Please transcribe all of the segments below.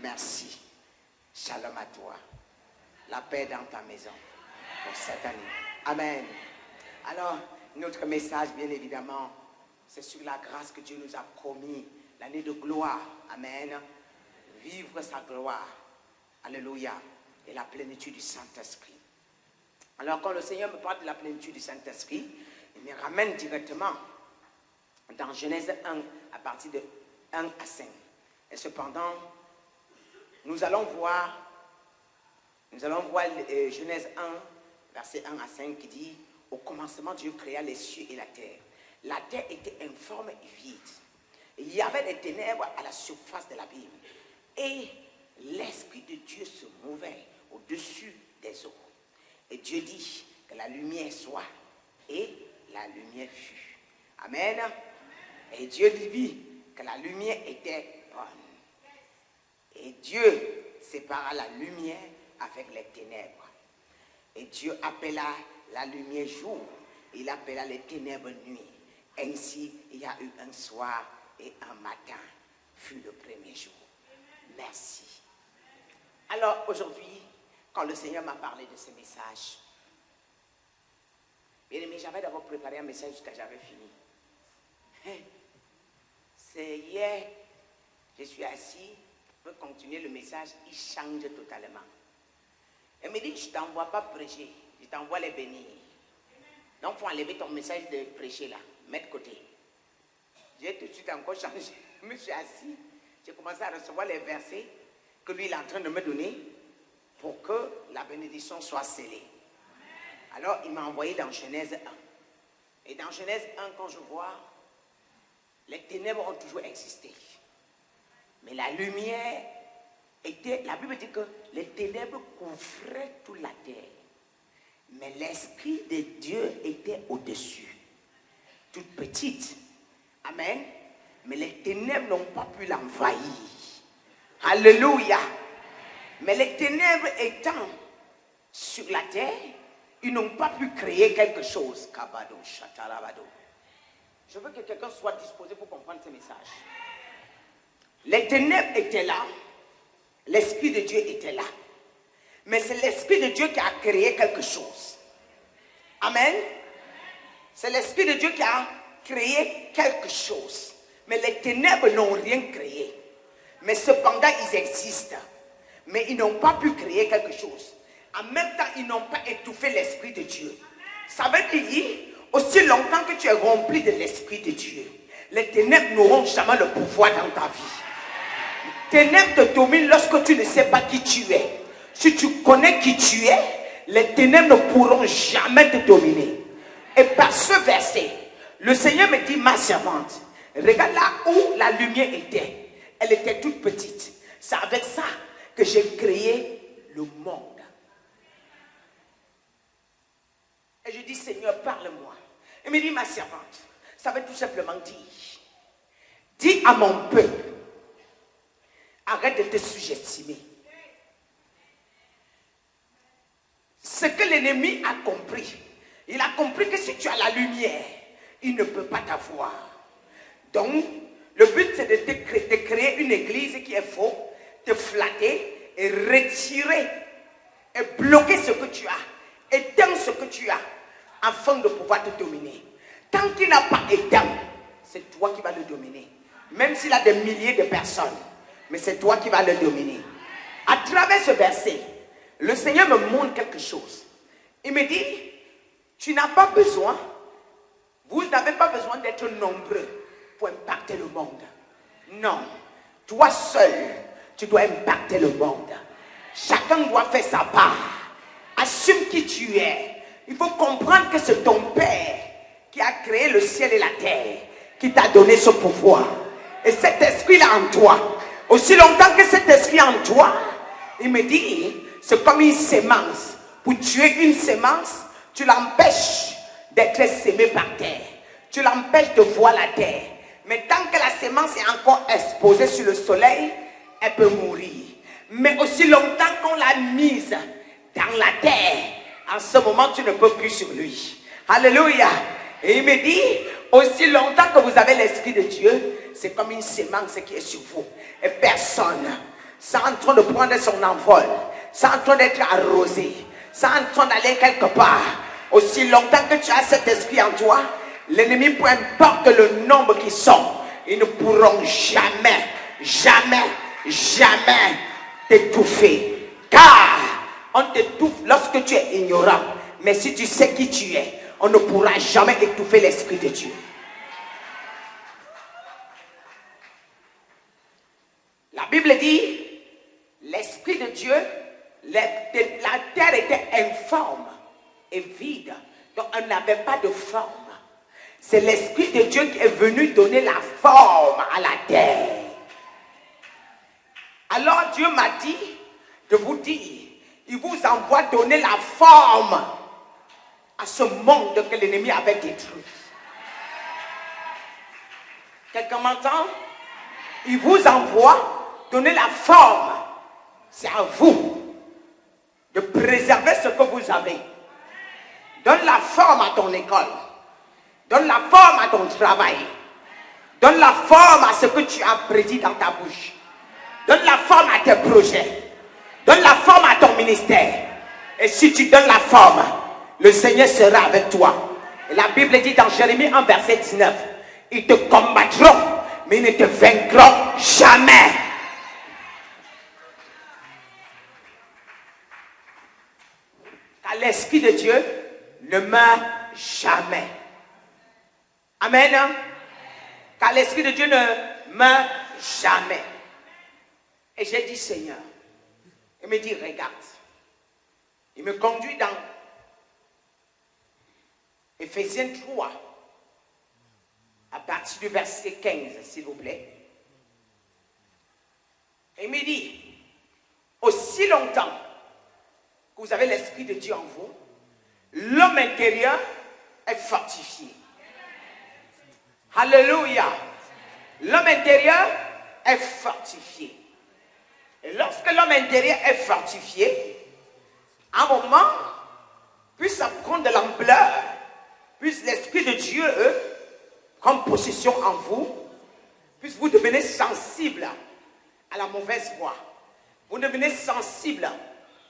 Merci. Shalom à toi. La paix dans ta maison pour cette année. Amen. Alors, notre message, bien évidemment, c'est sur la grâce que Dieu nous a promis, l'année de gloire. Amen. Vivre sa gloire. Alléluia. Et la plénitude du Saint-Esprit. Alors, quand le Seigneur me parle de la plénitude du Saint-Esprit, il me ramène directement dans Genèse 1, à partir de 1 à 5. Et cependant, nous allons voir Genèse 1, verset 1 à 5, qui dit: au commencement, Dieu créa les cieux et la terre. La terre était informe et vide. Il y avait des ténèbres à la surface de l'abîme. Et l'Esprit de Dieu se mouvait au-dessus des eaux. Et Dieu dit que la lumière soit, et la lumière fut. Amen. Et Dieu dit que la lumière était bonne. Et Dieu sépara la lumière avec les ténèbres. Et Dieu appela la lumière jour. Il appela les ténèbres nuit. Ainsi, il y a eu un soir et un matin. Fut le premier jour. Merci. Alors aujourd'hui, quand le Seigneur m'a parlé de ce message, bien aimé, j'avais d'abord préparé un message jusqu'à j'avais fini. C'est hier, je suis assis, pour continuer le message, il change totalement. Elle me dit: je ne t'envoie pas prêcher, je t'envoie les bénir. Donc il faut enlever ton message de prêcher là, mettre de côté. J'ai tout de suite encore changé. Je me suis assis, j'ai commencé à recevoir les versets que lui il est en train de me donner pour que la bénédiction soit scellée. Alors il m'a envoyé dans Genèse 1. Et dans Genèse 1, quand je vois, les ténèbres ont toujours existé. Mais la lumière était, la Bible dit que les ténèbres couvraient toute la terre. Mais l'Esprit de Dieu était au-dessus. Toute petite. Amen. Mais les ténèbres n'ont pas pu l'envahir. Alléluia. Mais les ténèbres étant sur la terre, ils n'ont pas pu créer quelque chose. Kabado, chatarabado. Je veux que quelqu'un soit disposé pour comprendre ce message. Les ténèbres étaient là. L'Esprit de Dieu était là. Mais c'est l'Esprit de Dieu qui a créé quelque chose. Amen. C'est l'Esprit de Dieu qui a créé quelque chose. Mais les ténèbres n'ont rien créé. Mais cependant, ils existent. Mais ils n'ont pas pu créer quelque chose. En même temps, ils n'ont pas étouffé l'Esprit de Dieu. Ça veut dire, aussi longtemps que tu es rempli de l'Esprit de Dieu, les ténèbres n'auront jamais le pouvoir dans ta vie. Les ténèbres te dominent lorsque tu ne sais pas qui tu es. Si tu connais qui tu es, les ténèbres ne pourront jamais te dominer. Et par ce verset, le Seigneur me dit: ma servante, regarde là où la lumière était. Elle était toute petite. C'est avec ça que j'ai créé le monde. Et je dis: Seigneur, parle-moi. Il me dit: ma servante, ça veut tout simplement dire, dis à mon peuple, arrête de te sous-estimer. Ce que l'ennemi a compris, il a compris que si tu as la lumière, il ne peut pas t'avoir. Donc, le but c'est de créer une église qui est faux, te flatter et retirer et bloquer ce que tu as, éteindre ce que tu as, afin de pouvoir te dominer. Tant qu'il n'a pas éteint, c'est toi qui vas le dominer. Même s'il a des milliers de personnes, mais c'est toi qui vas le dominer. À travers ce verset, le Seigneur me montre quelque chose. Il me dit: tu n'as pas besoin, vous n'avez pas besoin d'être nombreux pour impacter le monde. Non, toi seul, tu dois impacter le monde. Chacun doit faire sa part. Assume qui tu es. Il faut comprendre que c'est ton Père qui a créé le ciel et la terre, qui t'a donné ce pouvoir. Et cet esprit-là en toi, aussi longtemps que cet esprit en toi, il me dit, c'est comme une sémence. Pour tuer une sémence, tu l'empêches d'être sémée par terre. Tu l'empêches de voir la terre. Mais tant que la sémence est encore exposée sur le soleil, elle peut mourir. Mais aussi longtemps qu'on l'a mise dans la terre, en ce moment, tu ne peux plus sur lui. Alléluia. Et il me dit, aussi longtemps que vous avez l'Esprit de Dieu, c'est comme une sémence qui est sur vous. Et personne c'est en train de prendre son envol, c'est en train d'être arrosé, c'est en train d'aller quelque part. Aussi longtemps que tu as cet esprit en toi, l'ennemi, peu importe le nombre qu'ils sont, ils ne pourront jamais, jamais, jamais t'étouffer. Car on t'étouffe lorsque tu es ignorant. Mais si tu sais qui tu es, on ne pourra jamais étouffer l'Esprit de Dieu. La Bible dit, l'Esprit de Dieu, la terre était informe et vide. Donc elle n'avait pas de forme. C'est l'Esprit de Dieu qui est venu donner la forme à la terre. Alors Dieu m'a dit de vous dire, il vous envoie donner la forme à ce monde que l'ennemi avait détruit. Quelqu'un m'entend? Il vous envoie donner la forme. C'est à vous de préserver ce que vous avez. Donne la forme à ton école. Donne la forme à ton travail. Donne la forme à ce que tu as prédit dans ta bouche. Donne la forme à tes projets. Donne la forme à ton ministère. Et si tu donnes la forme, le Seigneur sera avec toi. Et la Bible dit dans Jérémie 1 verset 19, ils te combattront, mais ils ne te vaincront jamais. Car l'Esprit de Dieu ne meurt jamais. Amen. Car l'Esprit de Dieu ne meurt jamais. Et j'ai dit, Seigneur, il me dit, regarde. Il me conduit dans Éphésiens 3, à partir du verset 15, s'il vous plaît. Et il me dit, aussi longtemps que vous avez l'Esprit de Dieu en vous, l'homme intérieur est fortifié. Alléluia. L'homme intérieur est fortifié. Et lorsque l'homme intérieur est fortifié, à un moment, puisse ça prendre de l'ampleur, puisse l'Esprit de Dieu prendre possession en vous, puisse vous devenir sensible à la mauvaise voix. Vous devenez sensible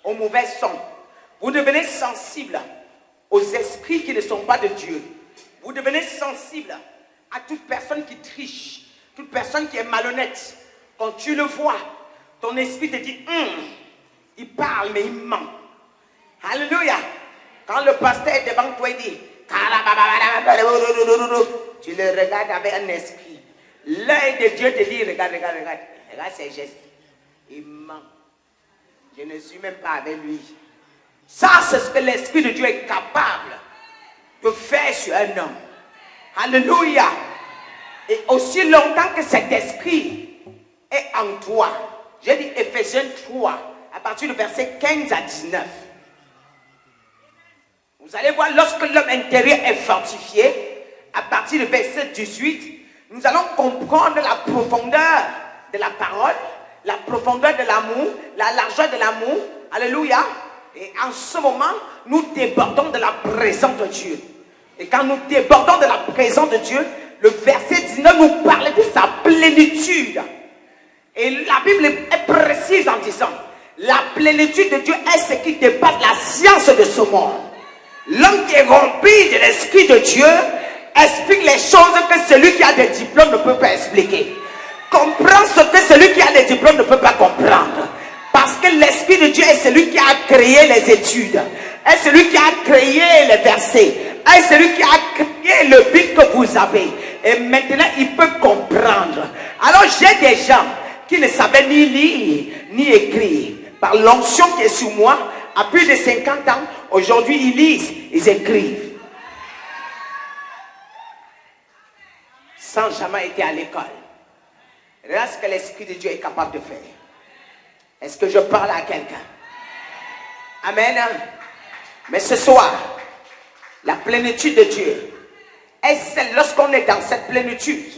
aux mauvais sons. Vous devenez sensible aux esprits qui ne sont pas de Dieu. Vous devenez sensible à toute personne qui triche, toute personne qui est malhonnête. Quand tu le vois, ton esprit te dit, il parle mais il ment. Alléluia. Quand le pasteur est devant toi, il dit, tu le regardes avec un esprit. L'œil de Dieu te dit, regarde, regarde, regarde. Regarde ses gestes. Il ment. Je ne suis même pas avec lui. Ça, c'est ce que l'Esprit de Dieu est capable de faire sur un homme. Alléluia. Et aussi longtemps que cet esprit est en toi. J'ai dit Éphésiens 3, à partir du verset 15 à 19. Vous allez voir, lorsque l'homme intérieur est fortifié, à partir du verset 18, nous allons comprendre la profondeur de la parole, la profondeur de l'amour, la largeur de l'amour. Alléluia. Et en ce moment, nous débordons de la présence de Dieu. Et quand nous débordons de la présence de Dieu, le verset 19 nous parle de sa plénitude. Et la Bible est précise en disant, la plénitude de Dieu est ce qui dépasse la science de ce monde. L'homme qui est rempli de l'Esprit de Dieu explique les choses que celui qui a des diplômes ne peut pas expliquer. Comprend ce que celui qui a des diplômes ne peut pas comprendre. Parce que l'Esprit de Dieu est celui qui a créé les études, est celui qui a créé les versets, est celui qui a créé le but que vous avez. Et maintenant, il peut comprendre. Alors, j'ai des gens qui ne savaient ni lire, ni écrire. Par l'onction qui est sur moi, à plus de 50 ans, aujourd'hui, ils lisent, ils écrivent. Sans jamais être à l'école. Regarde ce que l'Esprit de Dieu est capable de faire. Est-ce que je parle à quelqu'un? Amen. Mais ce soir, la plénitude de Dieu est celle, lorsqu'on est dans cette plénitude,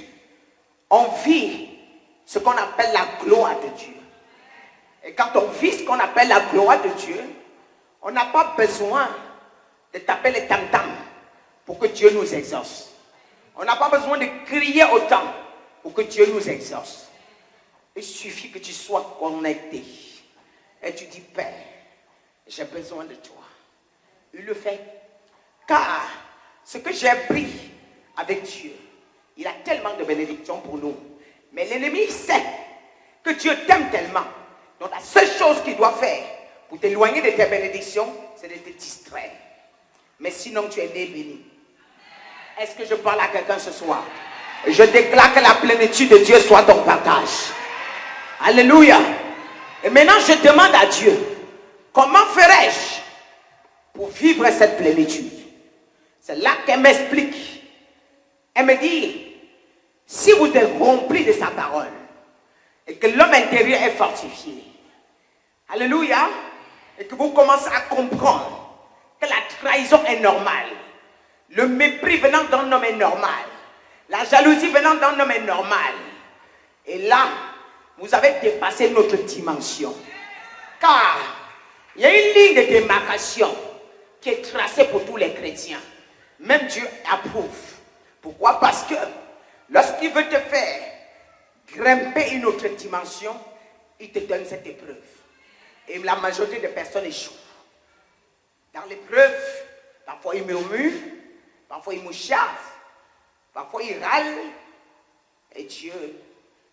on vit ce qu'on appelle la gloire de Dieu. Et quand on vit ce qu'on appelle la gloire de Dieu, on n'a pas besoin de taper les tam-tams pour que Dieu nous exauce. On n'a pas besoin de crier autant pour que Dieu nous exauce. Il suffit que tu sois connecté. Et tu dis, Père, j'ai besoin de toi. Il le fait. Car ce que j'ai pris avec Dieu, il a tellement de bénédictions pour nous. Mais l'ennemi sait que Dieu t'aime tellement. Donc la seule chose qu'il doit faire pour t'éloigner de tes bénédictions, c'est de te distraire. Mais sinon, tu es né béni. Est-ce que je parle à quelqu'un ce soir? Je déclare que la plénitude de Dieu soit ton partage. Alléluia. Et maintenant, je demande à Dieu, comment ferais-je pour vivre cette plénitude? C'est là qu'elle m'explique. Elle me dit, si vous êtes rempli de sa parole et que l'homme intérieur est fortifié, alléluia, et que vous commencez à comprendre que la trahison est normale, le mépris venant d'un homme est normal, la jalousie venant d'un homme est normale, et là, vous avez dépassé notre dimension. Car il y a une ligne de démarcation qui est tracée pour tous les chrétiens. Même Dieu approuve. Pourquoi? Parce que lorsqu'il veut te faire grimper une autre dimension, il te donne cette épreuve. Et la majorité des personnes échouent. Dans l'épreuve, parfois ils murmurent, parfois ils mouchavent, parfois ils râlent. Et Dieu,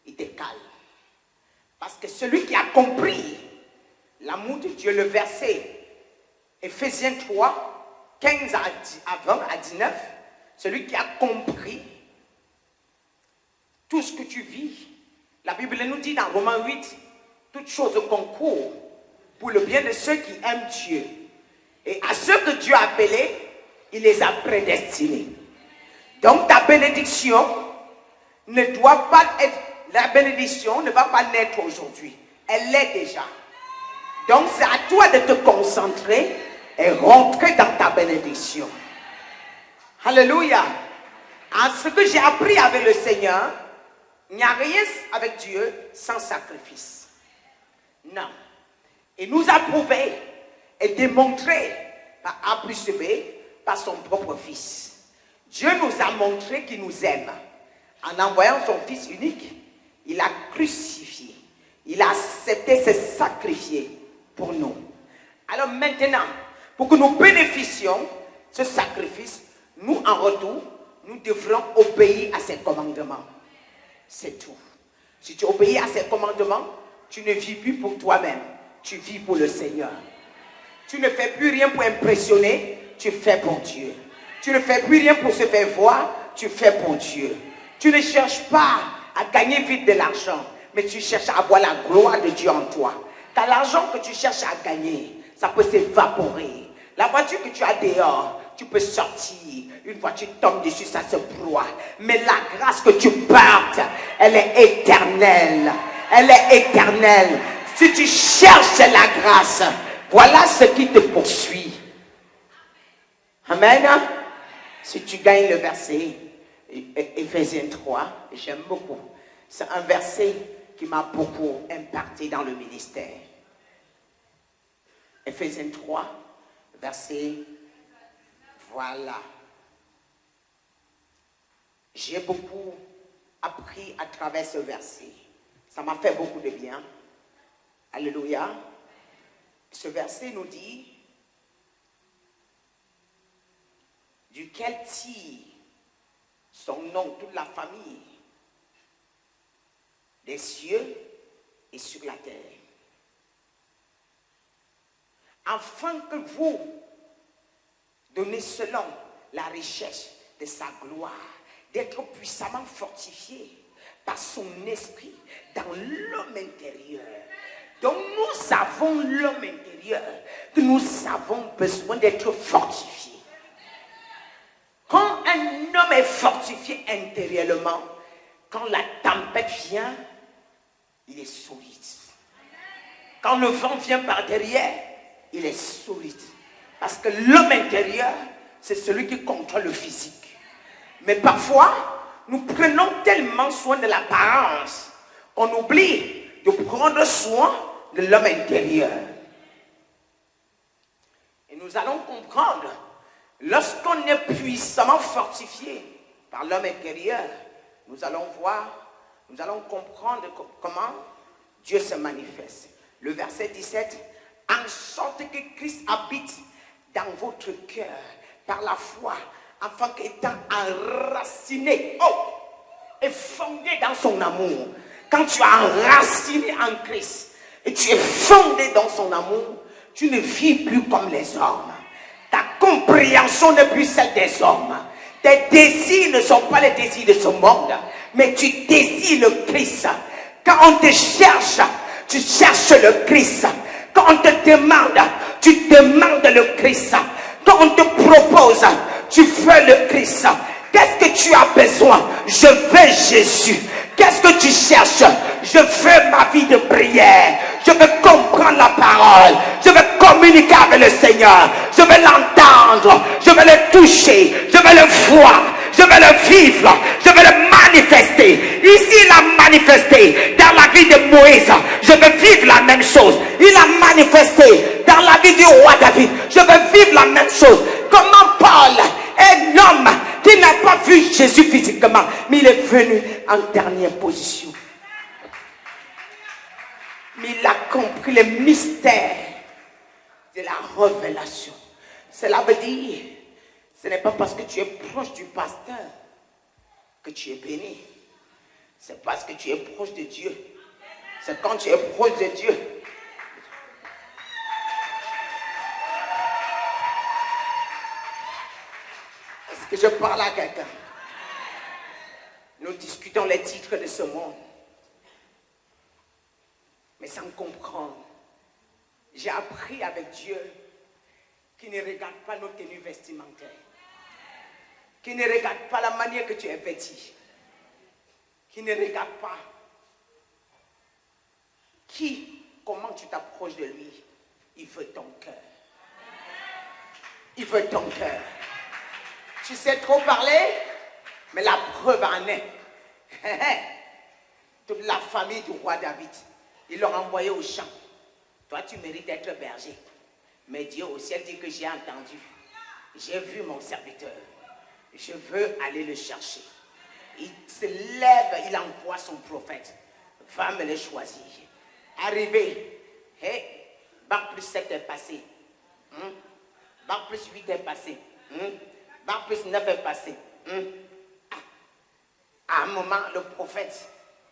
il te calme. Parce que celui qui a compris l'amour de Dieu, le verset Éphésiens 3, 15 à 20 à 19, celui qui a compris tout ce que tu vis, la Bible nous dit dans Romains 8, toutes choses concourent pour le bien de ceux qui aiment Dieu. Et à ceux que Dieu a appelés, il les a prédestinés. Donc ta bénédiction ne doit pas être, la bénédiction ne va pas naître aujourd'hui. Elle l'est déjà. Donc c'est à toi de te concentrer et rentrer dans ta bénédiction. Alléluia. En ce que j'ai appris avec le Seigneur, il n'y a rien avec Dieu sans sacrifice. Non. Il nous a prouvé et démontré par A plus B, par son propre Fils. Dieu nous a montré qu'il nous aime. En envoyant son Fils unique, il a crucifié. Il a accepté de se sacrifier pour nous. Alors maintenant, pour que nous bénéficions de ce sacrifice, nous en retour, nous devrons obéir à ses commandements. C'est tout. Si tu obéis à ses commandements, tu ne vis plus pour toi-même. Tu vis pour le Seigneur. Tu ne fais plus rien pour impressionner, tu fais pour Dieu. Tu ne fais plus rien pour se faire voir, tu fais pour Dieu. Tu ne cherches pas à gagner vite de l'argent, mais tu cherches à avoir la gloire de Dieu en toi. Car l'argent que tu cherches à gagner, ça peut s'évaporer. La voiture que tu as dehors, tu peux sortir. Une fois que tu tombes dessus, ça se broie. Mais la grâce que tu portes, elle est éternelle. Elle est éternelle. Si tu cherches la grâce, voilà ce qui te poursuit. Amen. Si tu gagnes le verset Éphésiens 3, j'aime beaucoup. C'est un verset qui m'a beaucoup impacté dans le ministère. Éphésiens 3, verset, voilà. J'ai beaucoup appris à travers ce verset. Ça m'a fait beaucoup de bien. Alléluia. Ce verset nous dit, duquel tire son nom toute la famille des cieux et sur la terre. Afin que vous donnez selon la richesse de sa gloire, d'être puissamment fortifié par son esprit dans l'homme intérieur. Donc nous avons l'homme intérieur que nous avons besoin d'être fortifié. Quand un homme est fortifié intérieurement, quand la tempête vient, il est solide. Quand le vent vient par derrière, il est solide. Parce que l'homme intérieur, c'est celui qui contrôle le physique. Mais parfois, nous prenons tellement soin de l'apparence qu'on oublie de prendre soin de l'homme intérieur. Et nous allons comprendre, lorsqu'on est puissamment fortifié par l'homme intérieur, nous allons voir nous allons comprendre comment Dieu se manifeste. Le verset 17, en sorte que Christ habite dans votre cœur par la foi, afin qu'étant enraciné et fondé dans son amour. Quand tu es enraciné en Christ et tu es fondé dans son amour, tu ne vis plus comme les hommes. Ta compréhension n'est plus celle des hommes. Tes désirs ne sont pas les désirs de ce monde, mais tu désires le Christ. Quand on te cherche, tu cherches le Christ. Quand on te demande, tu demandes le Christ. Quand on te propose, tu veux le Christ. Qu'est-ce que tu as besoin? Je veux Jésus. Qu'est-ce que tu cherches? Je veux ma vie de prière. Je veux comprendre la parole. Je veux communiquer avec le Seigneur. Je veux l'entendre. Je veux le toucher. Je veux le voir. Je veux le vivre. Je veux le manifester. Ici, il a manifesté dans la vie de Moïse. Je veux vivre la même chose. Il a manifesté dans la vie du roi David. Je veux vivre la même chose. Comment Paul, un homme qui n'a pas vu Jésus physiquement, mais il est venu en dernière position. Mais il a compris le mystère de la révélation. Cela veut dire, ce n'est pas parce que tu es proche du pasteur que tu es béni. C'est parce que tu es proche de Dieu. C'est quand tu es proche de Dieu. Est-ce que je parle à quelqu'un? Nous discutons les titres de ce monde, mais sans comprendre. J'ai appris avec Dieu qui ne regarde pas nos tenues vestimentaires, qui ne regarde pas la manière que tu es vêtu, qui ne regarde pas comment tu t'approches de lui. Il veut ton cœur. Il veut ton cœur. Tu sais trop parler, mais la preuve en est. Toute la famille du roi David, ils l'ont envoyé au champ. Toi, tu mérites d'être berger. Mais Dieu au ciel dit que j'ai entendu. J'ai vu mon serviteur. Je veux aller le chercher. Il se lève, il envoie son prophète. Va me le choisir. Arrivé. Bac plus 7 est passé. Bac plus 8 est passé. Bac plus 9 est passé. À un moment, le prophète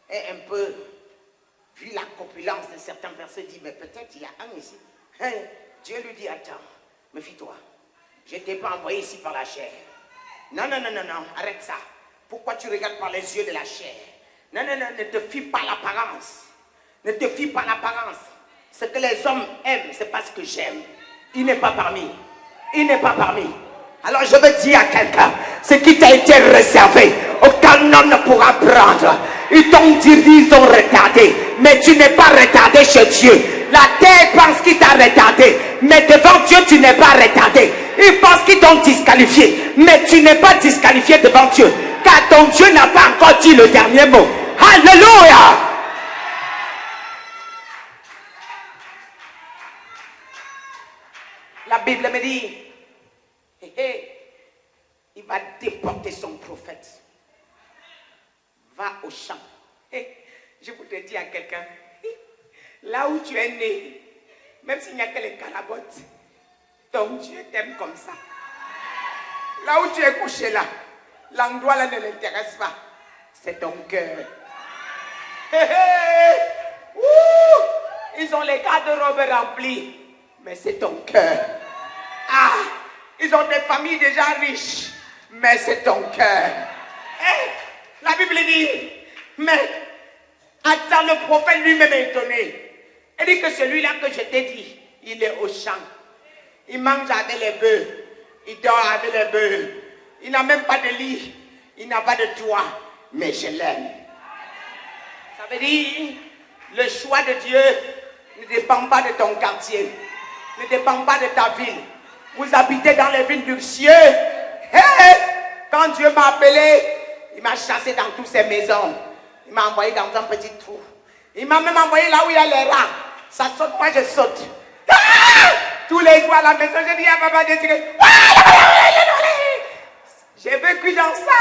est un peu, vu la corpulence de certaines personnes, dit, mais peut-être il y a un ici. Dieu lui dit, attends, méfie-toi. Je ne t'ai pas envoyé ici par la chair. Non, arrête ça. Pourquoi tu regardes par les yeux de la chair? Non, ne te fie pas à l'apparence. Ne te fie pas à l'apparence. Ce que les hommes aiment, c'est pas ce que j'aime. Il n'est pas parmi. Il n'est pas parmi. Alors je veux dire à quelqu'un, ce qui t'a été réservé, aucun homme ne pourra prendre. Ils t'ont dit, ils t'ont retardé, mais tu n'es pas retardé chez Dieu. La terre pense qu'il t'a retardé, mais devant Dieu tu n'es pas retardé. Ils pensent qu'ils t'ont disqualifié, mais tu n'es pas disqualifié devant Dieu, car ton Dieu n'a pas encore dit le dernier mot. Alléluia! La Bible me dit, il va déporter son prophète. Va au champ. Je voudrais dire à quelqu'un, là où tu es né, même s'il n'y a que les carabottes, ton Dieu t'aime comme ça. Là où tu es couché là, l'endroit là ne l'intéresse pas. C'est ton cœur. Ils ont les garde-robes remplis, mais c'est ton cœur. Ils ont des familles déjà riches, mais c'est ton cœur. La Bible dit, mais attends, le prophète lui-même est étonné. Il dit que celui-là que je t'ai dit, il est au champ. Il mange avec les bœufs, il dort avec les bœufs. Il n'a même pas de lit, il n'a pas de toit, mais je l'aime. Ça veut dire, le choix de Dieu ne dépend pas de ton quartier, ne dépend pas de ta ville. Vous habitez dans les villes luxueuses. Quand Dieu m'a appelé, il m'a chassé dans toutes ces maisons. Il m'a envoyé dans un petit trou. Il m'a même envoyé là où il y a les rats. Ça saute, moi je saute. Tous les jours à la maison, je dis à papa Désiré, j'ai vécu dans ça.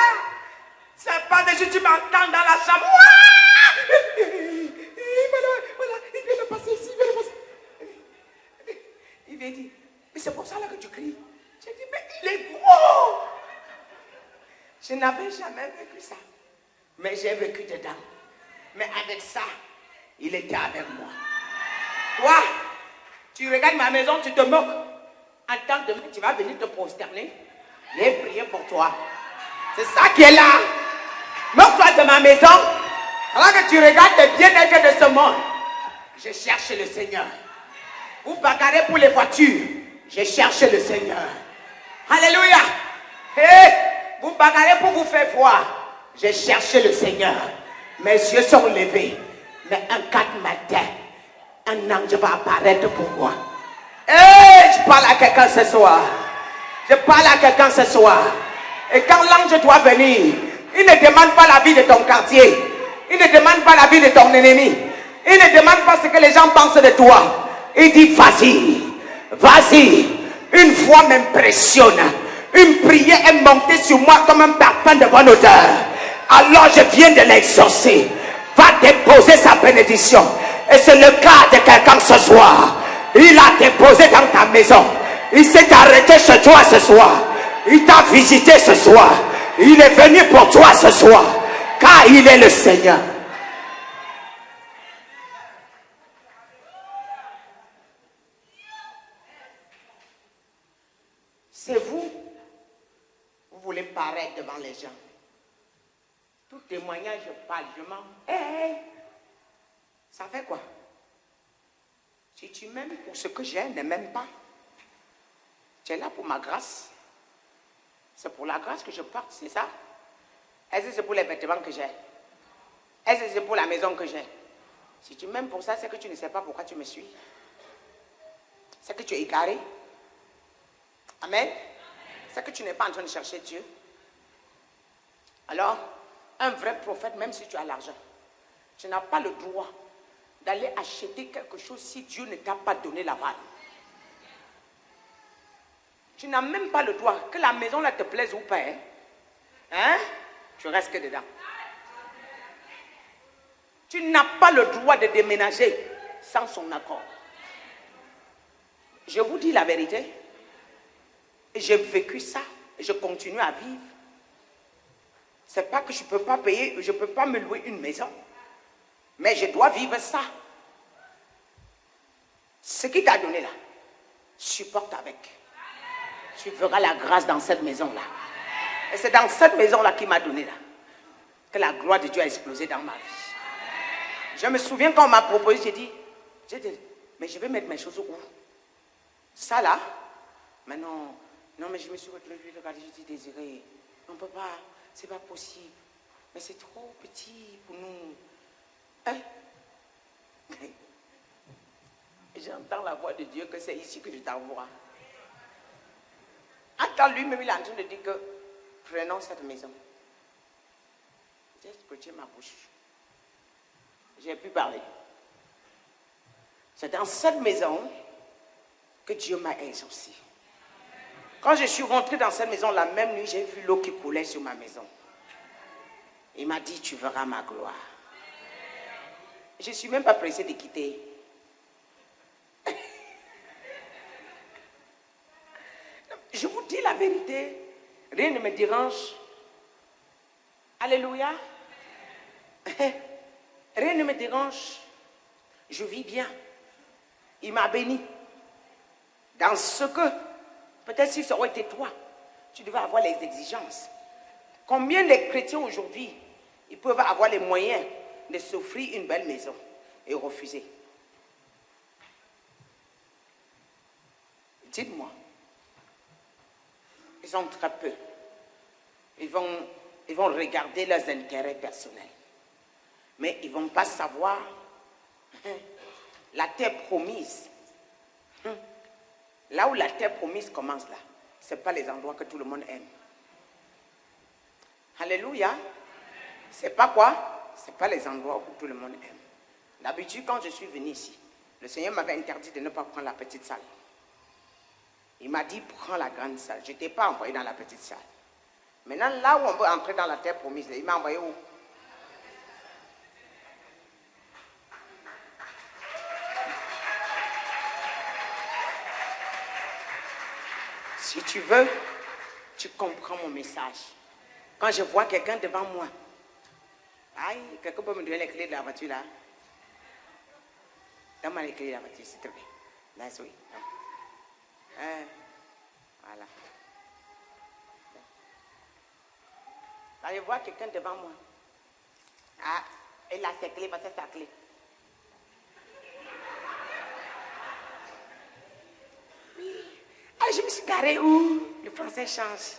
C'est pas de si tu m'entends dans la chambre. Voilà, il vient de passer ici, il vient de passer. Il vient dire, mais c'est pour ça là que tu cries. J'ai dit, mais il est gros. Je n'avais jamais vécu ça. Mais j'ai vécu dedans. Mais avec ça, il était avec moi. Toi, tu regardes ma maison, tu te moques. En tant que demain, tu vas venir te prosterner et prier pour toi. C'est ça qui est là. Moque-toi de ma maison. Alors que tu regardes le bien-être de ce monde. Je cherche le Seigneur. Vous bagarrez pour les voitures. Je cherche le Seigneur. Alléluia. Hey, vous bagarrez pour vous faire voir. Je cherche le Seigneur. Mes yeux sont levés. Mais un 4 matin, un ange va apparaître pour moi. Hey, je parle à quelqu'un ce soir. Je parle à quelqu'un ce soir. Et quand l'ange doit venir, il ne demande pas la vie de ton quartier. Il ne demande pas la vie de ton ennemi. Il ne demande pas ce que les gens pensent de toi. Il dit, vas-y, vas-y. Une voix m'impressionne. Une prière est montée sur moi comme un parfum de bonne odeur. Alors je viens de l'exaucer. Va déposer sa bénédiction. Et c'est le cas de quelqu'un ce soir. Il a déposé dans ta maison. Il s'est arrêté chez toi ce soir. Il t'a visité ce soir. Il est venu pour toi ce soir. Car il est le Seigneur. C'est vous. Vous voulez paraître devant les gens. Tout témoignage, je parle, je m'en... Hey, ça fait quoi? Si tu m'aimes pour ce que j'ai, ne m'aime pas. Tu es là pour ma grâce. C'est pour la grâce que je porte, c'est ça? Est-ce que c'est pour les vêtements que j'ai? Est-ce que c'est pour la maison que j'ai? Si tu m'aimes pour ça, c'est que tu ne sais pas pourquoi tu me suis. C'est que tu es égaré. Amen. C'est que tu n'es pas en train de chercher Dieu. Alors, un vrai prophète, même si tu as l'argent, tu n'as pas le droit d'aller acheter quelque chose si Dieu ne t'a pas donné l'aval. Tu n'as même pas le droit, que la maison là te plaise ou pas. Hein? Tu restes que dedans. Tu n'as pas le droit de déménager sans son accord. Je vous dis la vérité. J'ai vécu ça et je continue à vivre. C'est pas que je ne peux pas payer, je ne peux pas me louer une maison. Mais je dois vivre ça. Ce qui t'a donné là, supporte avec. Tu verras la grâce dans cette maison-là. Et c'est dans cette maison-là qu'il m'a donné là, que la gloire de Dieu a explosé dans ma vie. Je me souviens quand on m'a proposé, j'ai dit, mais je vais mettre mes choses où? Ça là? Mais non, mais je me suis retrouvée, j'ai dit, Désiré, on ne peut pas, c'est pas possible. Mais c'est trop petit pour nous. Hein? J'entends la voix de Dieu que c'est ici que je t'envoie. Quand lui-même il est en train de dire que prenons cette maison. J'ai scotché ma bouche. J'ai pu parler. C'est dans cette maison que Dieu m'a exaucé. Quand je suis rentré dans cette maison, la même nuit, j'ai vu l'eau qui coulait sur ma maison. Il m'a dit, tu verras ma gloire. Je ne suis même pas pressé de quitter. Je vous dis la vérité, rien ne me dérange. Alléluia. Rien ne me dérange. Je vis bien. Il m'a béni. Dans ce que, peut-être si ça aurait été toi, tu devais avoir les exigences. Combien de chrétiens aujourd'hui, ils peuvent avoir les moyens de s'offrir une belle maison et refuser? Dites-moi. Ils sont très peu. Ils vont regarder leurs intérêts personnels. Mais ils ne vont pas savoir la terre promise. Là où la terre promise commence là, ce n'est pas les endroits que tout le monde aime. Alléluia. C'est pas quoi? Ce n'est pas les endroits où tout le monde aime. D'habitude, quand je suis venu ici, le Seigneur m'avait interdit de ne pas prendre la petite salle. Il m'a dit, prends la grande salle. Je n'étais pas envoyé dans la petite salle. Maintenant, là où on peut entrer dans la terre promise, il m'a envoyé où? Si tu veux, tu comprends mon message. Quand je vois quelqu'un devant moi, aïe, quelqu'un peut me donner les clés de la voiture là? Donne-moi les clés de la voiture, s'il te plaît. Là, oui. Voilà. Quand je vois quelqu'un devant moi, ah, il a ses clés, parce que c'est sa clé. Oui. Ah, je me suis garée où? Le français change.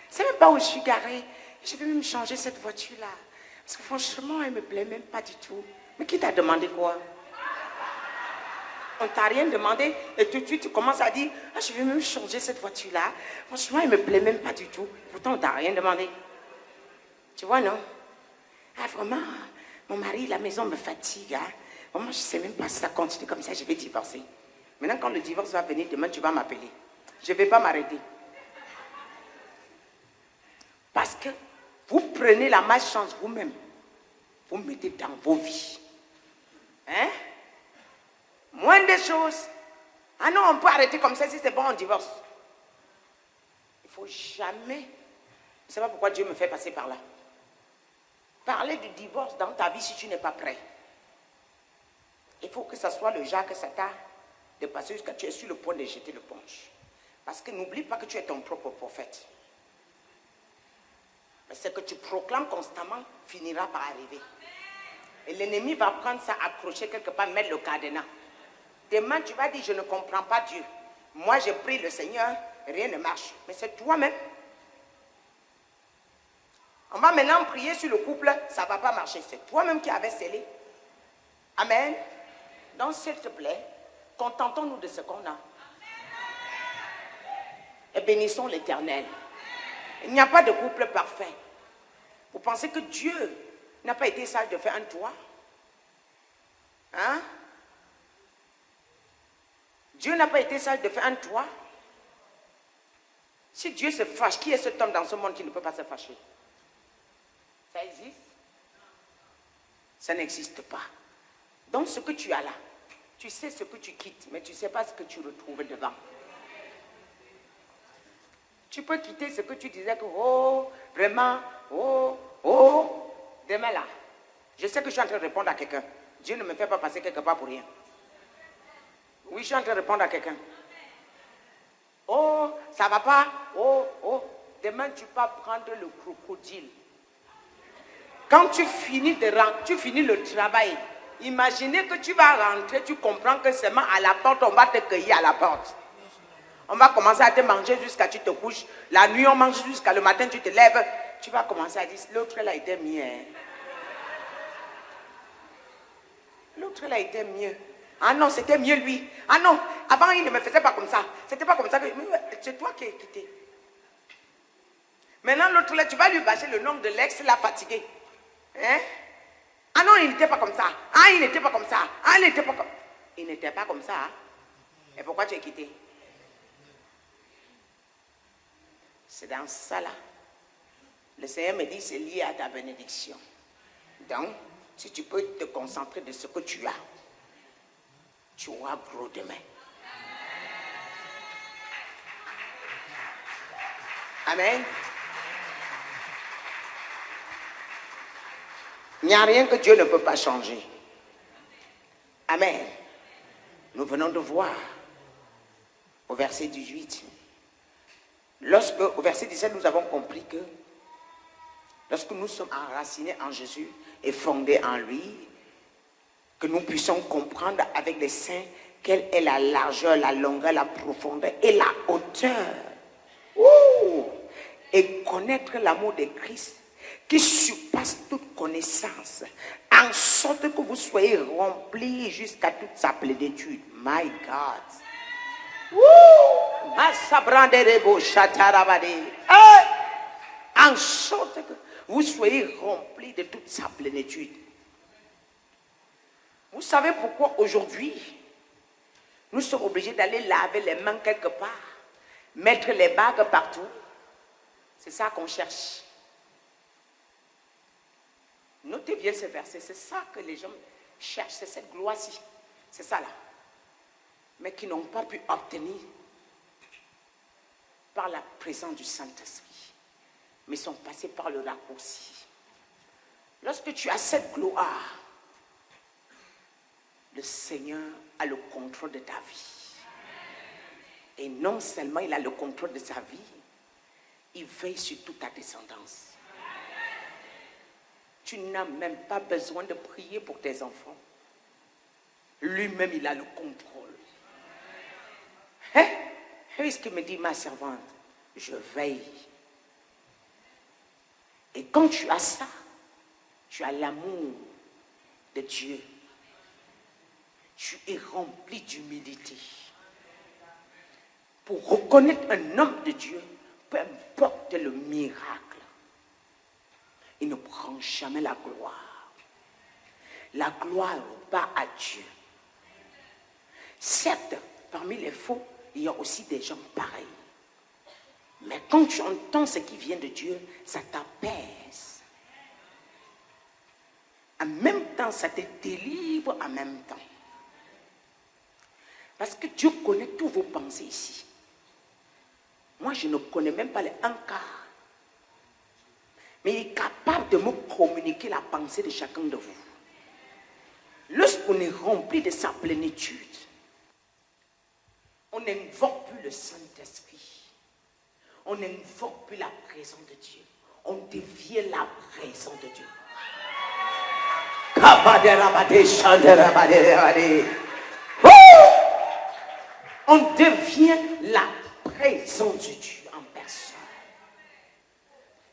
Je ne sais même pas où je suis garée. Je vais même changer cette voiture-là. Parce que franchement, elle ne me plaît même pas du tout. Mais qui t'a demandé quoi? On ne t'a rien demandé et tout de suite tu commences à dire ah, je vais même changer cette voiture-là. Franchement, elle ne me plaît même pas du tout. Pourtant, on ne t'a rien demandé. Tu vois, non? Ah, vraiment, mon mari, la maison me fatigue. Hein? Vraiment, je ne sais même pas si ça continue comme ça, je vais divorcer. Maintenant, quand le divorce va venir, demain, tu vas m'appeler. Je ne vais pas m'arrêter. Parce que vous prenez la malchance vous-même. Vous mettez dans vos vies. Hein? Moins de choses. Ah non, on peut arrêter comme ça si c'est bon, on divorce. Il ne faut jamais. Je ne sais pas pourquoi Dieu me fait passer par là. Parler du divorce dans ta vie si tu n'es pas prêt. Il faut que ce soit le genre que ça t'a dépassé jusqu'à tu es sur le point de jeter le ponche. Parce que n'oublie pas que tu es ton propre prophète. Mais ce que tu proclames constamment finira par arriver. Et l'ennemi va prendre ça, accrocher quelque part, mettre le cadenas. Demain, tu vas dire, je ne comprends pas Dieu. Moi, j'ai pris le Seigneur, rien ne marche. Mais c'est toi-même. On va maintenant prier sur le couple, ça ne va pas marcher. C'est toi-même qui avais scellé. Amen. Donc, s'il te plaît, contentons-nous de ce qu'on a. Et bénissons l'Éternel. Il n'y a pas de couple parfait. Vous pensez que Dieu n'a pas été sage de faire un toit? Hein? Dieu n'a pas été sage de faire un toit? Si Dieu se fâche, qui est cet homme dans ce monde qui ne peut pas se fâcher? Ça existe? Ça n'existe pas. Donc ce que tu as là, tu sais ce que tu quittes, mais tu ne sais pas ce que tu retrouves devant. Tu peux quitter ce que tu disais que, oh, vraiment, oh, demain là. Je sais que je suis en train de répondre à quelqu'un. Dieu ne me fait pas passer quelque part pour rien. Oui, je suis en train de répondre à quelqu'un. Oh, ça va pas. Oh, demain tu vas prendre le crocodile. Quand tu finis le travail, imaginez que tu vas rentrer, tu comprends que seulement à la porte, on va te cueillir à la porte. On va commencer à te manger jusqu'à tu te couches. La nuit, on mange jusqu'à le matin, tu te lèves. Tu vas commencer à dire, l'autre là était mieux. L'autre là était mieux. Ah non, c'était mieux lui. Ah non, avant il ne me faisait pas comme ça. C'était pas comme ça que... C'est toi qui es quitté. Maintenant l'autre là, tu vas lui bâcher le nom de l'ex, l'a fatigué. Hein? Ah non, il n'était pas comme ça. Ah, il n'était pas comme ça. Ah, il n'était pas comme... Il n'était pas comme ça. Hein? Et pourquoi tu es quitté? C'est dans ça là. Le Seigneur me dit, c'est lié à ta bénédiction. Donc, si tu peux te concentrer de ce que tu as, tu auras gros demain. Amen. Il n'y a rien que Dieu ne peut pas changer. Amen. Nous venons de voir au verset 18. Au verset 17, nous avons compris que lorsque nous sommes enracinés en Jésus et fondés en lui, que nous puissions comprendre avec les saints quelle est la largeur, la longueur, la profondeur et la hauteur. Et connaître l'amour de Christ qui surpasse toute connaissance, en sorte que vous soyez remplis jusqu'à toute sa plénitude. My God. En sorte que vous soyez remplis de toute sa plénitude. Vous savez pourquoi aujourd'hui nous sommes obligés d'aller laver les mains quelque part, mettre les bagues partout? C'est ça qu'on cherche. Notez bien ce verset, c'est ça que les gens cherchent, c'est cette gloire-ci, c'est ça là. Mais qui n'ont pas pu obtenir. par la présence du Saint-Esprit, mais sont passés par le raccourci. Lorsque tu as cette gloire, le Seigneur a le contrôle de ta vie. Et non seulement il a le contrôle de sa vie, il veille sur toute ta descendance. Tu n'as même pas besoin de prier pour tes enfants. Lui-même, il a le contrôle. Hein? Et ce que me dit ma servante, je veille. Et quand tu as ça, tu as l'amour de Dieu. Tu es rempli d'humilité. Pour reconnaître un homme de Dieu, peu importe le miracle, il ne prend jamais la gloire. La gloire va à Dieu. Certes, parmi les faux, il y a aussi des gens pareils. Mais quand tu entends ce qui vient de Dieu, ça t'apaise. En même temps, ça te délivre en même temps. Parce que Dieu connaît tous vos pensées ici. Moi, je ne connais même pas les un quart. Mais il est capable de me communiquer la pensée de chacun de vous. Lorsqu'on est rempli de sa plénitude, on n'invoque plus le Saint-Esprit. On n'invoque plus la présence de Dieu. On devient la présence de Dieu. On devient la présence de Dieu en personne.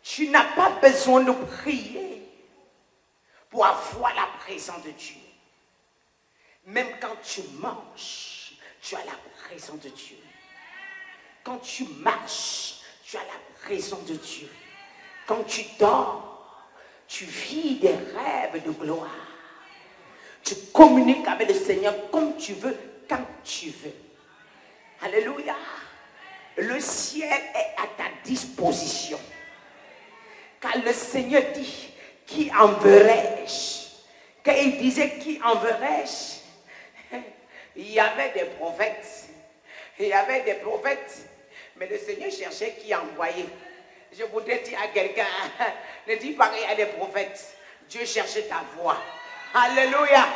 Tu n'as pas besoin de prier pour avoir la présence de Dieu. Même quand tu marches, tu as la présence de Dieu. Quand tu marches, tu as la présence de Dieu. Quand tu dors, tu vis des rêves de gloire. Tu communiques avec le Seigneur comme tu veux, quand tu veux. Alléluia. Le ciel est à ta disposition. Car le Seigneur dit, qui enverrai-je? Quand il disait, qui enverrai-je? Il y avait des prophètes. Il y avait des prophètes. Mais le Seigneur cherchait qui envoyer. Je voudrais dire à quelqu'un, ne dis pas qu'il y a des prophètes. Dieu cherchait ta voix. Alléluia.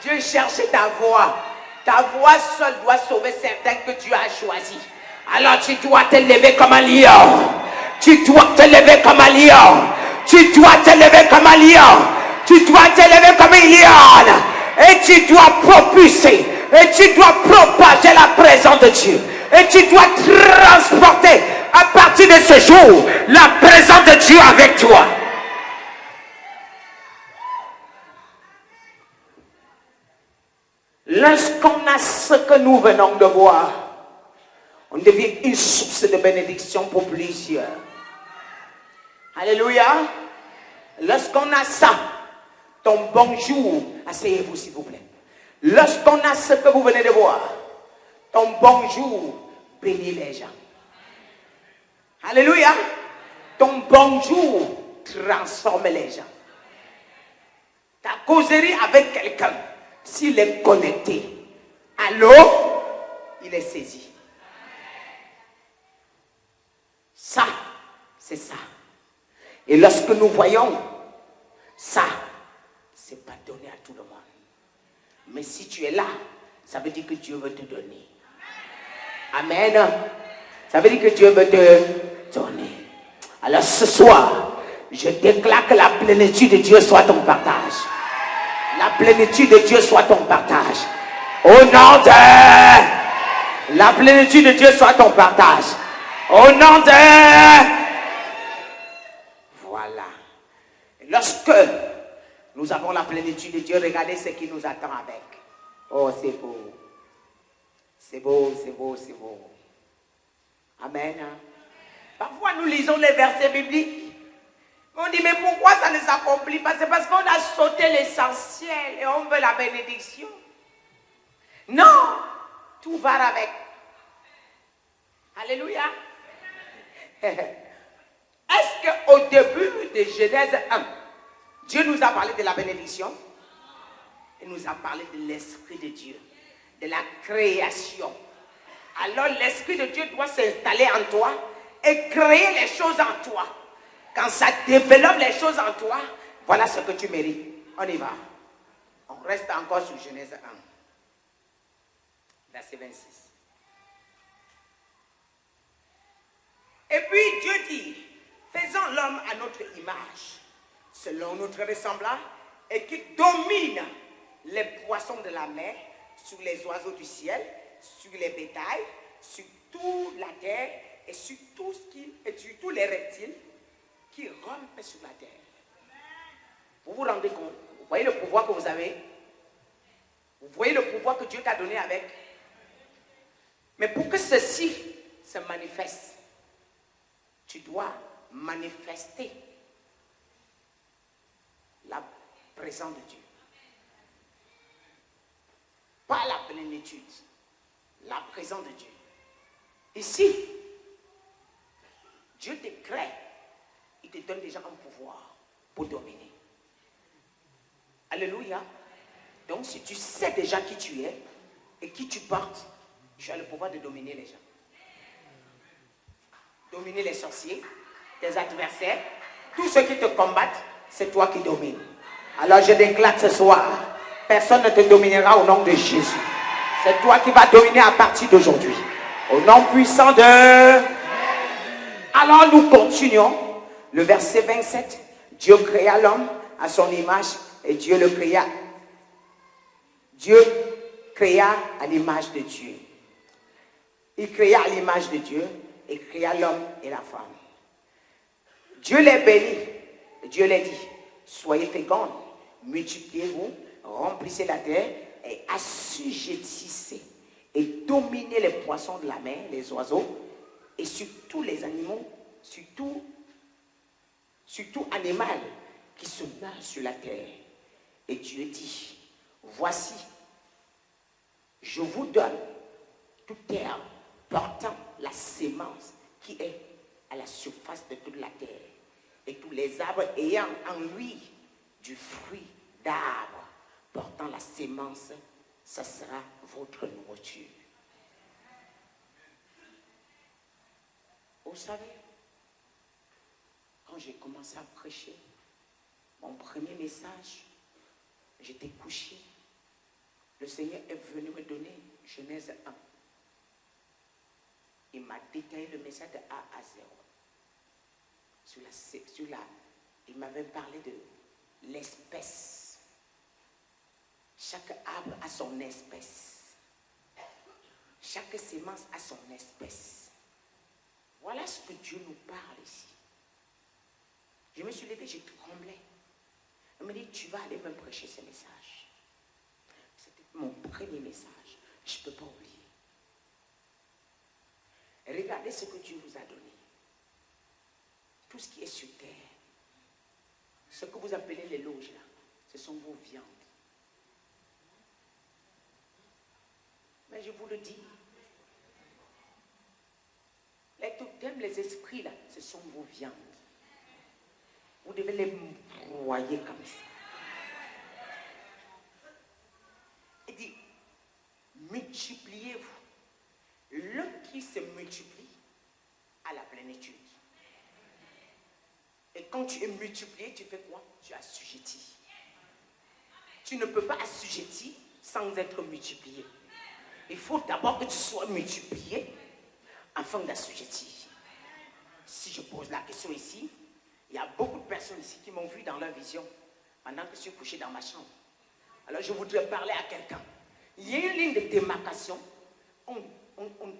Dieu cherchait ta voix. Ta voix seule doit sauver certains que Dieu a choisis. Alors tu dois te lever comme un lion. Tu dois te lever comme un lion. Tu dois te lever comme un lion. Tu dois te lever comme un lion. Et tu dois propulser. Et tu dois propager la présence de Dieu. Et tu dois transporter à partir de ce jour la présence de Dieu avec toi. Lorsqu'on a ce que nous venons de voir, on devient une source de bénédiction pour plusieurs. Alléluia. Lorsqu'on a ça, ton bonjour, asseyez-vous s'il vous plaît. Lorsqu'on a ce que vous venez de voir, ton bonjour bénit les gens. Alléluia. Ton bonjour transforme les gens. Ta causerie avec quelqu'un, s'il est connecté, allô, il est saisi. Ça, c'est ça. Et lorsque nous voyons ça, c'est pas donné à tout le monde. Mais si tu es là, ça veut dire que Dieu veut te donner. Amen. Ça veut dire que Dieu veut te donner. Alors ce soir, je déclare que la plénitude de Dieu soit ton partage. La plénitude de Dieu soit ton partage. Au nom de... La plénitude de Dieu soit ton partage. Au nom de... Voilà. Et lorsque nous avons la plénitude de Dieu, regardez ce qui nous attend avec. Oh, c'est beau. C'est beau, c'est beau, c'est beau. Amen. Parfois, nous lisons les versets bibliques. On dit, mais pourquoi ça ne s'accomplit pas? C'est parce qu'on a sauté l'essentiel et on veut la bénédiction. Non, tout va avec. Alléluia. Est-ce qu'au début de Genèse 1, Dieu nous a parlé de la bénédiction? Il nous a parlé de l'Esprit de Dieu, de la création. Alors l'Esprit de Dieu doit s'installer en toi et créer les choses en toi. Quand ça développe les choses en toi, voilà ce que tu mérites. On y va. On reste encore sur Genèse 1. Verset 26. Et puis Dieu dit, faisons l'homme à notre image, selon notre ressemblance, et qui domine les poissons de la mer, sur les oiseaux du ciel, sur les bétails, sur toute la terre, et sur tout ce qui, et sur tous les reptiles qui rampent sur la terre. Vous vous rendez compte? Vous voyez le pouvoir que vous avez? Vous voyez le pouvoir que Dieu t'a donné avec? Mais pour que ceci se manifeste, tu dois manifester la présence de Dieu. Pas la plénitude, la présence de Dieu. Ici, Dieu te crée, il te donne déjà un pouvoir pour dominer. Alléluia. Donc si tu sais déjà qui tu es et qui tu portes, tu as le pouvoir de dominer les gens. Dominer les sorciers, tes adversaires, tous ceux qui te combattent, c'est toi qui domines. Alors je déclare ce soir, personne ne te dominera au nom de Jésus. C'est toi qui vas dominer à partir d'aujourd'hui. Au nom puissant de... Alors nous continuons. Le verset 27. Dieu créa l'homme à son image et Dieu le créa. Dieu créa à l'image de Dieu. Il créa à l'image de Dieu et créa l'homme et la femme. Dieu les bénit. Dieu les dit, soyez fécondes, multipliez-vous, remplissez la terre et assujettissez et dominez les poissons de la mer, les oiseaux, et sur tous les animaux, sur tout animal qui se nage sur la terre. Et Dieu dit, voici, je vous donne toute herbe portant la sémence qui est à la surface de toute la terre, et tous les arbres ayant en lui du fruit d'arbres portant la sémence, ça sera votre nourriture. Vous savez, quand j'ai commencé à prêcher, mon premier message, j'étais couché. Le Seigneur est venu me donner Genèse 1. Il m'a détaillé le message de A à Z. Il m'avait parlé de l'espèce. Chaque arbre a son espèce. Chaque sémence a son espèce. Voilà ce que Dieu nous parle ici. Je me suis levé, j'ai tremblé. Il m'a dit, tu vas aller me prêcher ce message. C'était mon premier message. Je ne peux pas oublier. Regardez ce que Dieu vous a donné. Tout ce qui est sur terre, ce que vous appelez les loges là, ce sont vos viandes. Mais je vous le dis, les totems, les esprits là, ce sont vos viandes. Vous devez les broyer comme ça. Il dit, multipliez-vous. L'homme qui se multiplie à la plénitude. Et quand tu es multiplié, tu fais quoi? Tu assujettis. Tu ne peux pas assujettir sans être multiplié. Il faut d'abord que tu sois multiplié afin d'assujettir. Si je pose la question ici, il y a beaucoup de personnes ici qui m'ont vu dans leur vision pendant que je suis couché dans ma chambre. Alors je voudrais parler à quelqu'un. Il y a une ligne de démarcation. On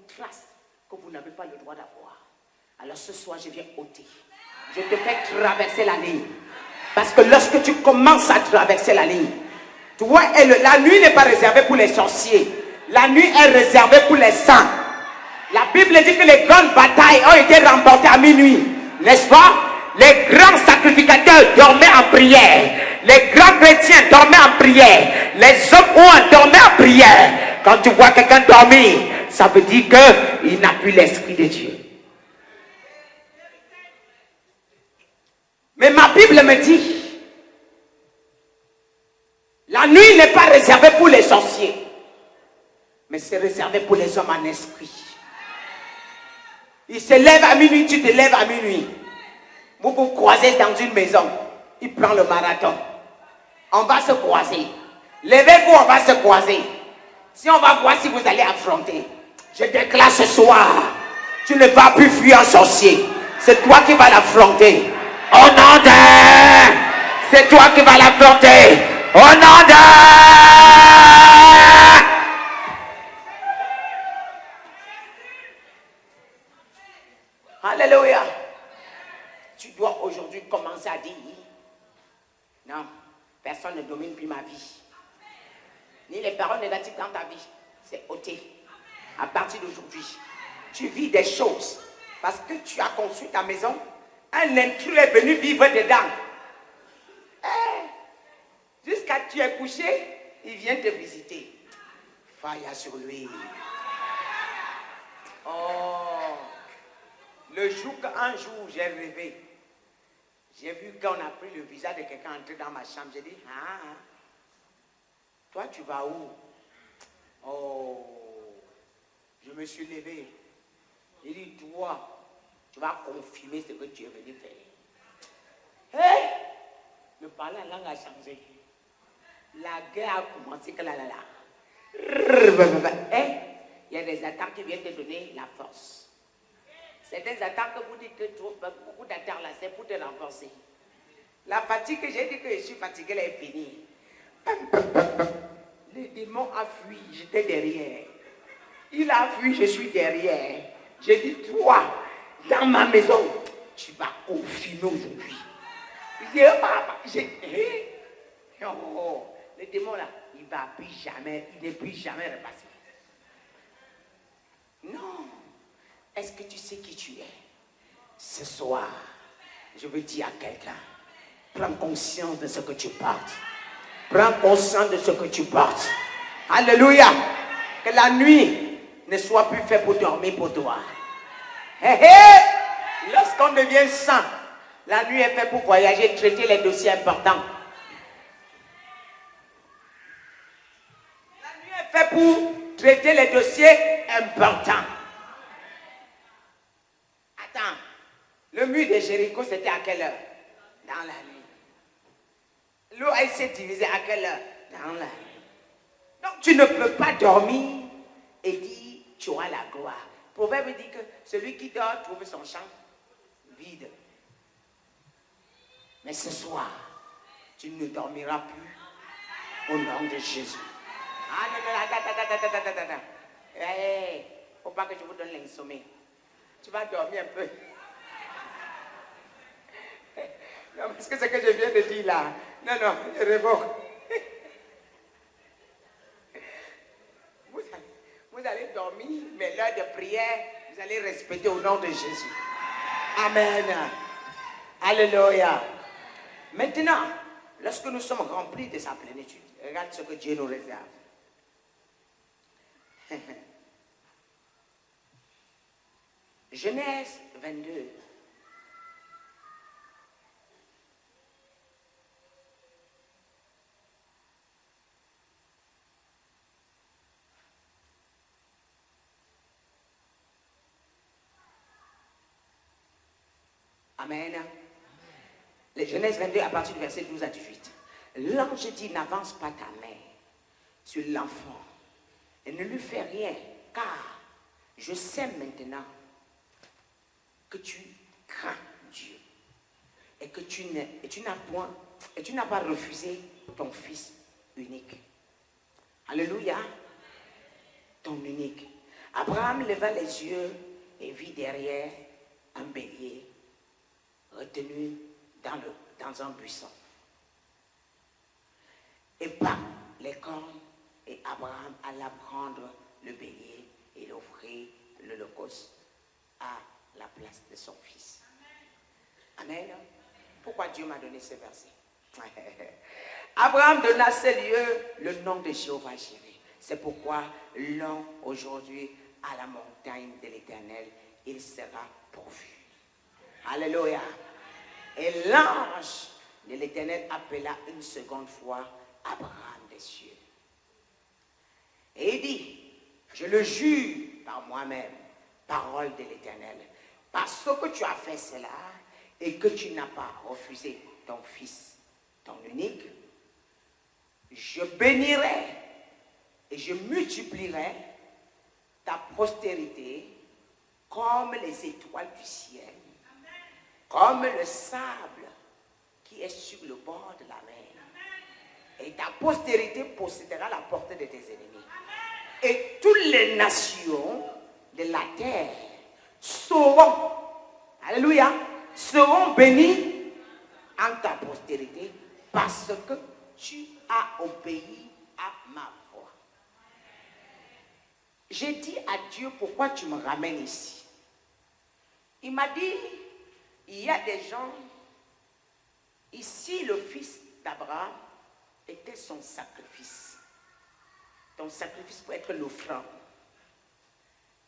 trace que vous n'avez pas le droit d'avoir. Alors ce soir, je viens ôter. Je te fais traverser la ligne. Parce que lorsque tu commences à traverser la ligne, toi, la nuit n'est pas réservée pour les sorciers. La nuit est réservée pour les saints. La Bible dit que les grandes batailles ont été remportées à minuit. N'est-ce pas? Les grands sacrificateurs dormaient en prière. Les grands chrétiens dormaient en prière. Les hommes dormaient en prière. Quand tu vois quelqu'un dormir, ça veut dire qu'il n'a plus l'Esprit de Dieu. Mais ma Bible me dit, la nuit n'est pas réservée pour les sorciers. Mais c'est réservé pour les hommes en esprit. Il se lève à minuit, tu te lèves à minuit. Vous vous croisez dans une maison. Il prend le marathon. On va se croiser. Levez-vous, on va se croiser. Si on va voir si vous allez affronter. Je déclare ce soir, tu ne vas plus fuir un sorcier. C'est toi qui vas l'affronter. Au nom de... C'est toi qui vas l'affronter. Au nom de... Alléluia. Tu dois aujourd'hui commencer à dire, non, personne ne domine plus ma vie. Ni les paroles négatives dans ta vie. C'est ôté. À partir d'aujourd'hui, tu vis des choses. Parce que tu as conçu ta maison, un intrus est venu vivre dedans. Jusqu'à tu es couché, il vient te visiter. Faille sur lui. Oh, le jour qu'un jour j'ai rêvé, j'ai vu qu'on a pris le visage de quelqu'un entrer dans ma chambre. J'ai dit, toi tu vas où? Oh, je me suis levé. J'ai dit, toi, tu vas confirmer ce que tu es venu faire. Hey! Le parler en langue a changé. La guerre a commencé que là. Il y a des attaques qui viennent te donner la force. C'est des attaques que vous dites que beaucoup d'attaques là, c'est pour te renforcer. La fatigue que j'ai dit que je suis fatigué, elle est finie. Le démon a fui, j'étais derrière. Il a fui, je suis derrière. J'ai dit, toi, dans ma maison, tu vas confirmer aujourd'hui. Le démon là, il ne va plus jamais, il n'est plus jamais repassé. Non. Est-ce que tu sais qui tu es? Ce soir, je veux dire à quelqu'un, prends conscience de ce que tu portes. Prends conscience de ce que tu portes. Alléluia. Que la nuit ne soit plus faite pour dormir pour toi. Lorsqu'on devient saint, la nuit est faite pour voyager, traiter les dossiers importants. La nuit est faite pour traiter les dossiers importants. Attends, le mur de Jéricho, c'était à quelle heure? Dans la nuit. L'eau, elle s'est divisée à quelle heure? Dans la nuit. Donc tu ne peux pas dormir et dire tu auras la gloire. Le proverbe dit que celui qui dort trouve son champ vide. Mais ce soir, tu ne dormiras plus au nom de Jésus. Ah non, attends. Faut pas que je vous donne l'insomnie. Tu vas dormir un peu. Non, parce que ce que je viens de dire là, non, je révoque. Vous allez dormir, mais l'heure de prière, vous allez respecter au nom de Jésus. Amen. Alléluia. Maintenant, lorsque nous sommes remplis de sa plénitude, regarde ce que Dieu nous réserve. Genèse 22. Amen. Les Genèse 22 à partir du verset 12 à 18. L'ange dit, n'avance pas ta main sur l'enfant et ne lui fais rien, car je sais maintenant que tu crains Dieu et que tu n'as pas refusé ton fils unique. Alléluia. Ton unique. Abraham leva les yeux et vit derrière un bélier retenu dans un buisson. Et bat les cornes, et Abraham alla prendre le bélier et l'offrir l'holocauste à la place de son fils. Amen. Pourquoi Dieu m'a donné ce verset? Abraham donna à ce lieu le nom de Jéhovah Jireh. C'est pourquoi l'homme aujourd'hui à la montagne de l'Éternel, il sera pourvu. Alléluia. Et l'ange de l'Éternel appela une seconde fois Abraham des cieux. Et il dit, Je le jure par moi-même, parole de l'Éternel, parce que tu as fait cela et que tu n'as pas refusé ton fils, ton unique, je bénirai et je multiplierai ta postérité comme les étoiles du ciel, comme le sable qui est sur le bord de la mer. Et ta postérité possédera la portée de tes ennemis. Et toutes les nations de la terre seront, alléluia, seront bénies en ta postérité parce que tu as obéi à ma voix. J'ai dit à Dieu, pourquoi tu me ramènes ici? Il m'a dit, il y a des gens, ici le fils d'Abraham était son sacrifice. Ton sacrifice peut être l'offrande.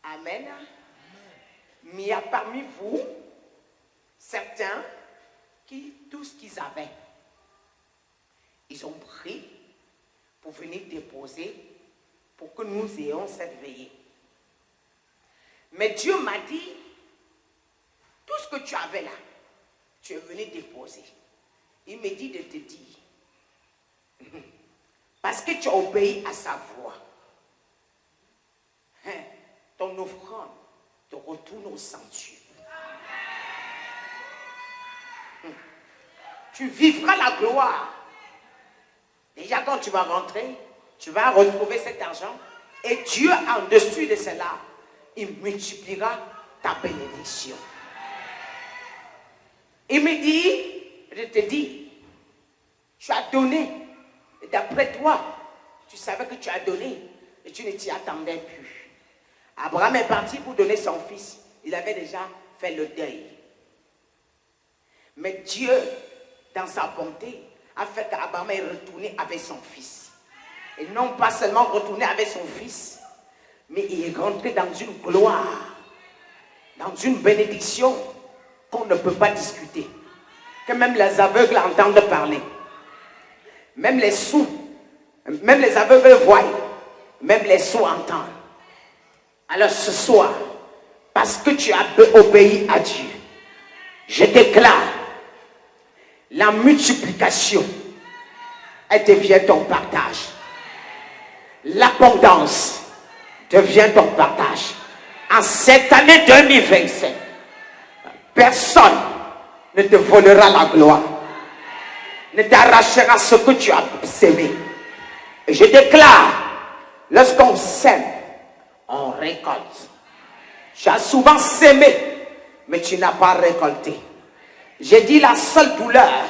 Amen. Mais il y a parmi vous certains qui, tout ce qu'ils avaient, ils ont pris pour venir déposer pour que nous ayons cette veillée. Mais Dieu m'a dit, tout ce que tu avais là, tu es venu déposer. Il me dit de te dire, parce que tu as obéi à sa voix, ton offrande te retourne au sanctuaire. Tu vivras la gloire. Déjà quand tu vas rentrer, tu vas retrouver cet argent et Dieu en dessus de cela, il multipliera ta bénédiction. Il me dit, je te dis, tu as donné. Et d'après toi, tu savais que tu as donné et tu ne t'y attendais plus. Abraham est parti pour donner son fils. Il avait déjà fait le deuil. Mais Dieu, dans sa bonté, a fait qu'Abraham est retourné avec son fils. Et non pas seulement retourné avec son fils, mais il est rentré dans une gloire, dans une bénédiction qu'on ne peut pas discuter. Que même les aveugles entendent parler. Même les sourds, même les aveugles voient, même les sourds entendent. Alors ce soir, parce que tu as obéi à Dieu, je déclare la multiplication, elle devient ton partage. L'abondance devient ton partage. En cette année 2025, personne ne te volera la gloire, ne t'arrachera ce que tu as sémé. Et je déclare, lorsqu'on sème, on récolte. Tu as souvent sémé, mais tu n'as pas récolté. J'ai dit la seule douleur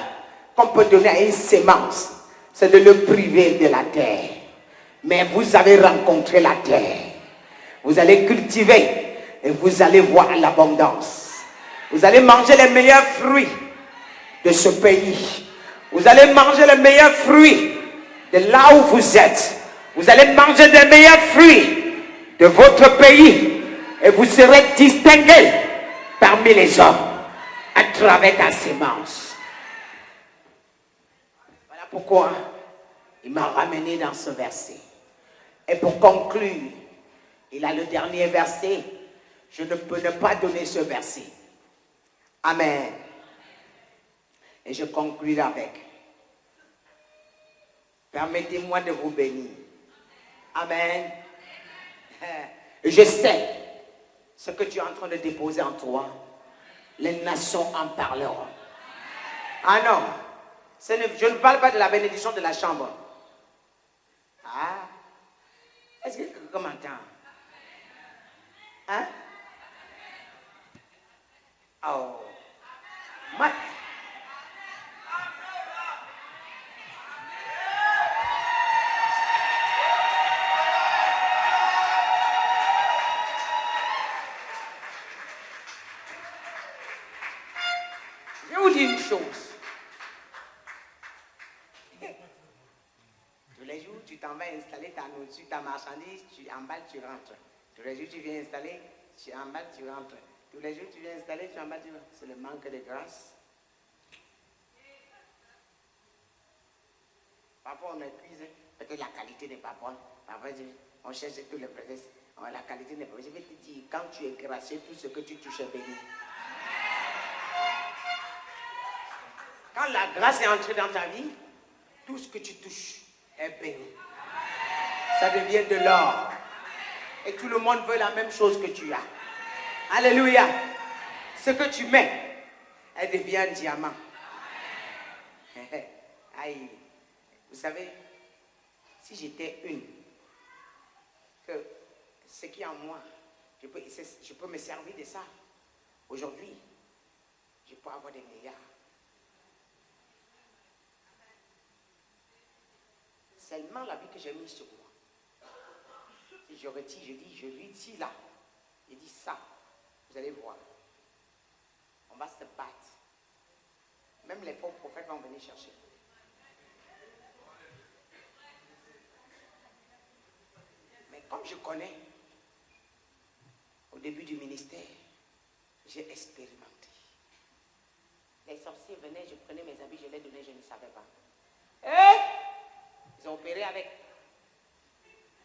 qu'on peut donner à une sémence, c'est de le priver de la terre. Mais vous avez rencontré la terre. Vous allez cultiver et vous allez voir l'abondance. Vous allez manger les meilleurs fruits de ce pays. Vous allez manger les meilleurs fruits de là où vous êtes. Vous allez manger des meilleurs fruits de votre pays. Et vous serez distingués parmi les hommes à travers ta sémence. Voilà pourquoi il m'a ramené dans ce verset. Et pour conclure, il a le dernier verset. Je ne peux ne pas donner ce verset. Amen. Et je conclurai avec. Permettez-moi de vous bénir. Amen. Et je sais ce que tu es en train de déposer en toi. Les nations en parleront. Ah non, je ne parle pas de la bénédiction de la chambre. Ah, est-ce que quelqu'un m'entend? Hein? Oh. What? Je vais vous dire une chose. Tous les jours, tu t'en vas installer ta nourriture, ta marchandise, tu emballes, tu rentres. Tous les jours, tu viens installer, tu emballes, tu rentres. Tous les jours, tu viens installer, tu emballes, tu rentres. C'est le manque de grâce. Parfois, on épuise peut-être la qualité des parfois. Parfois, on cherche tous les prétextes. Oh, la qualité n'est pas. Je vais te dire, quand tu es gracieux, tout ce que tu touches est béni. Quand la grâce est entrée dans ta vie, tout ce que tu touches est béni. Ça devient de l'or. Et tout le monde veut la même chose que tu as. Alléluia. Ce que tu mets, elle devient un diamant. Aïe. Vous savez, si j'étais une, que ce qui est en moi, je peux me servir de ça. Aujourd'hui, je peux avoir des milliards. Seulement la vie que j'ai mise sur moi. Si je retire, je lui dis là, je dis ça, vous allez voir. On va se battre. Même les faux prophètes vont venir chercher. Mais comme je connais, au début du ministère, j'ai expérimenté. Les sorciers venaient, je prenais mes habits, je les donnais, je ne savais pas. Ils ont opéré avec.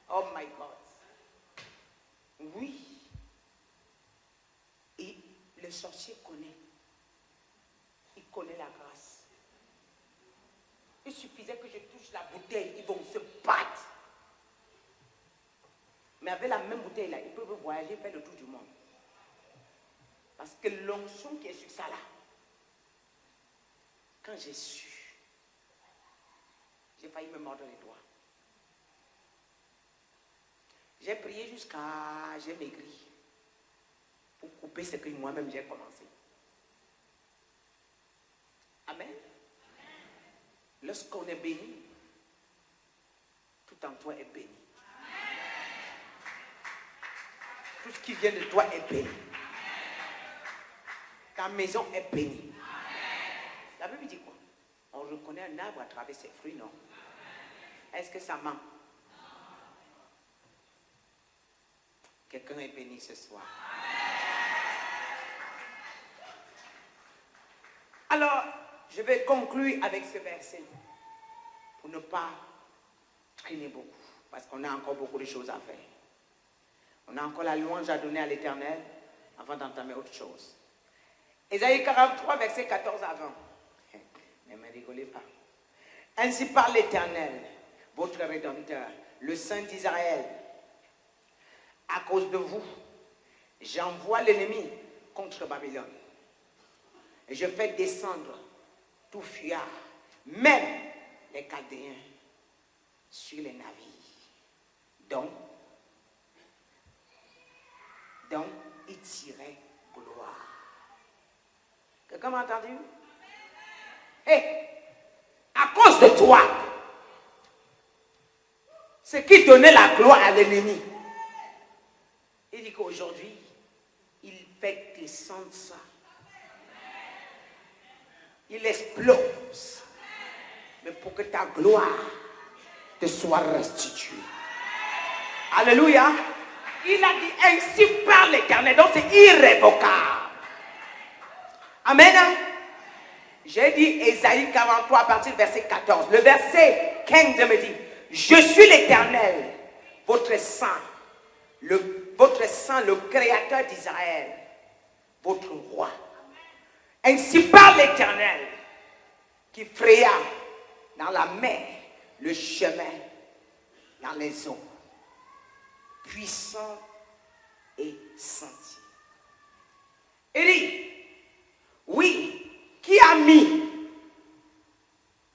Oh my God. Oui. Et le sorcier connaît. Il connaît la grâce. Il suffisait que je touche la bouteille, ils vont se battre. Mais avec la même bouteille là, ils peuvent voyager, faire le tour du monde. Parce que l'onction qui est sur ça là, quand j'ai su, j'ai failli me mordre les doigts. J'ai prié jusqu'à j'ai maigri pour couper ce que moi-même j'ai commencé. Amen. Lorsqu'on est béni, tout en toi est béni. Tout ce qui vient de toi est béni. Ta maison est bénie. La Bible dit quoi? On reconnaît un arbre à travers ses fruits, non? Est-ce que ça ment? Quelqu'un est béni ce soir. Alors, je vais conclure avec ce verset pour ne pas traîner beaucoup, parce qu'on a encore beaucoup de choses à faire. On a encore la louange à donner à l'Éternel avant d'entamer autre chose. Ésaïe 43, verset 14 à 20. Ne me rigolez pas. Ainsi parle l'Éternel, votre Rédempteur, le Saint d'Israël. À cause de vous, j'envoie l'ennemi contre Babylone. Et je fais descendre tout fuyard, même les Chaldéens, sur les navires. Donc, il tirait gloire. Quelqu'un m'a entendu? À cause de toi, ce qui donnait la gloire à l'ennemi, il dit qu'aujourd'hui, il fait descendre ça. Il explose. Mais pour que ta gloire te soit restituée. Alléluia. Il a dit ainsi par l'Éternel. Donc c'est irrévocable. Amen. J'ai dit Ésaïe 43 à partir du verset 14. Le verset 15 me dit, je suis l'Éternel, votre saint, le créateur d'Israël, votre roi. Ainsi parle l'Éternel qui fraya dans la mer le chemin dans les eaux, puissant et senti. Il dit, oui, qui a mis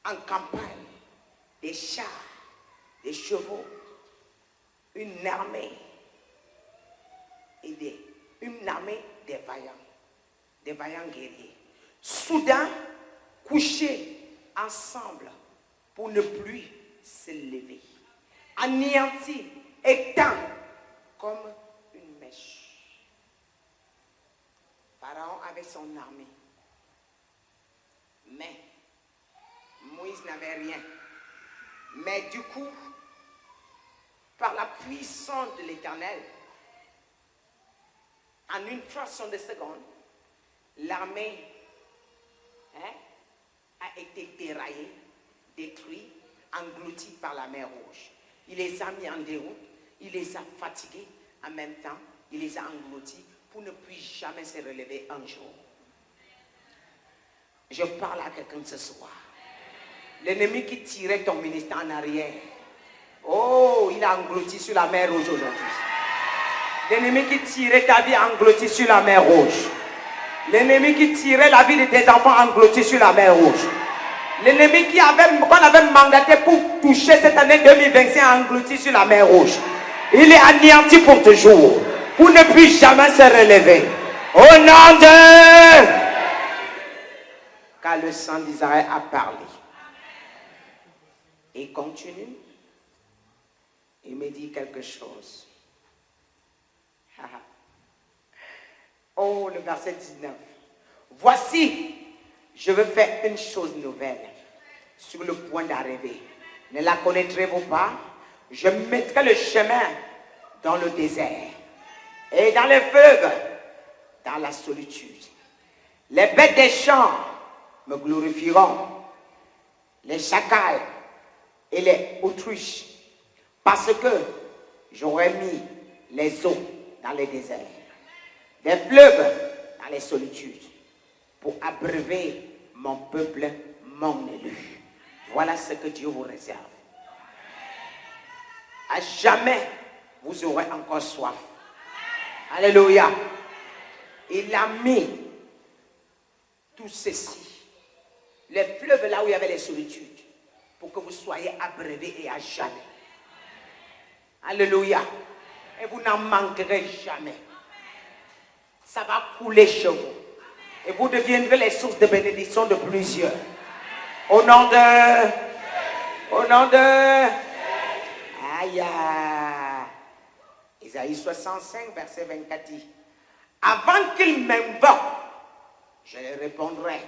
en campagne des chars, des chevaux, une armée une armée des vaillants guerriers, soudain couchés ensemble pour ne plus se lever, anéantis, éteints comme une mèche. Pharaon avait son armée, mais Moïse n'avait rien. Mais du coup, par la puissance de l'Éternel, en une fraction de seconde, l'armée a été déraillée, détruite, engloutie par la mer Rouge. Il les a mis en déroute, il les a fatigués, En même temps, il les a engloutis pour ne plus jamais se relever un jour. Je parle à quelqu'un ce soir. L'ennemi qui tirait ton ministère en arrière. Oh, il a englouti sur la mer Rouge aujourd'hui. L'ennemi qui tirait ta vie englouti sur la mer Rouge. L'ennemi qui tirait la vie de tes enfants englouti sur la mer Rouge. L'ennemi qu'on avait mandaté pour toucher cette année 2025 englouti sur la mer Rouge. Il est anéanti pour toujours. Pour ne plus jamais se relever. Au nom de... Car le sang d'Israël a parlé. Et continue. Il me dit quelque chose. Oh, le verset 19. Voici, je veux faire une chose nouvelle. Sur le point d'arriver. Ne la connaîtrez-vous pas? Je mettrai le chemin dans le désert. Et dans les fleuves, dans la solitude. Les bêtes des champs me glorifieront. Les chacals et les autruches. Parce que j'aurai mis les eaux dans les déserts. Des fleuves dans les solitudes. Pour abreuver mon peuple, mon élu. Voilà ce que Dieu vous réserve. À jamais, vous aurez encore soif. Alléluia. Il a mis tout ceci. Les fleuves là où il y avait les solitudes. Pour que vous soyez abreuvés et à jamais. Alléluia. Et vous n'en manquerez jamais. Ça va couler chez vous. Et vous deviendrez les sources de bénédiction de plusieurs. Au nom de... Aïe. Isaïe 65, verset 24 dit. Avant qu'il m'invoque, je lui répondrai.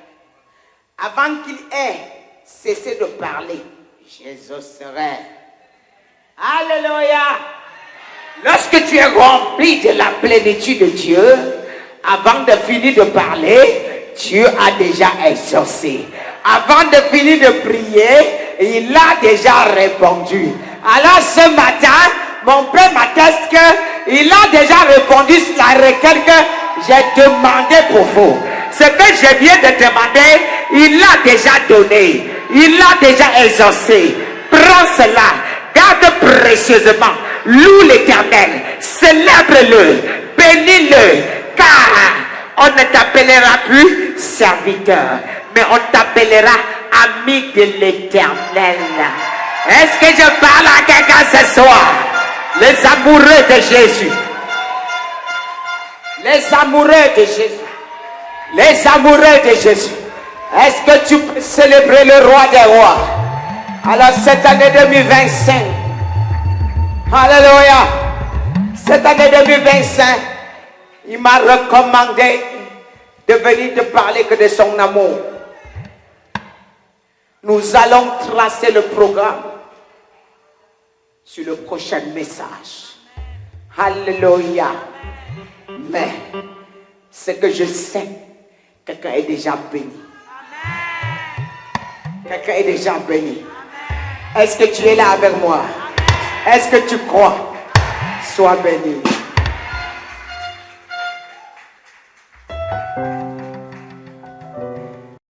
Avant qu'il ait cessé de parler, j'exaucerai. Alléluia. Lorsque tu es rempli de la plénitude de Dieu, avant de finir de parler, Dieu a déjà exaucé. Avant de finir de prier, il a déjà répondu. Alors ce matin, mon père m'atteste qu'il a déjà répondu sur la requête que j'ai demandé pour vous. Ce que je viens de demander, il l'a déjà donné. Il l'a déjà exaucé. Prends cela, garde précieusement. Loue l'Éternel, célèbre-le, bénis-le, car on ne t'appellera plus serviteur, mais on t'appellera ami de l'Éternel. Est-ce que je parle à quelqu'un ce soir? Les amoureux de Jésus. Les amoureux de Jésus. Les amoureux de Jésus. Est-ce que tu peux célébrer le roi des rois? Alors cette année 2025, alléluia, cette année 2025, il m'a recommandé de venir te parler que de son amour. Nous allons tracer le programme sur le prochain message. Alléluia. Mais ce que je sais, quelqu'un est déjà béni. Quelqu'un est déjà béni. Est-ce que tu es là avec moi? Est-ce que tu crois? Sois béni.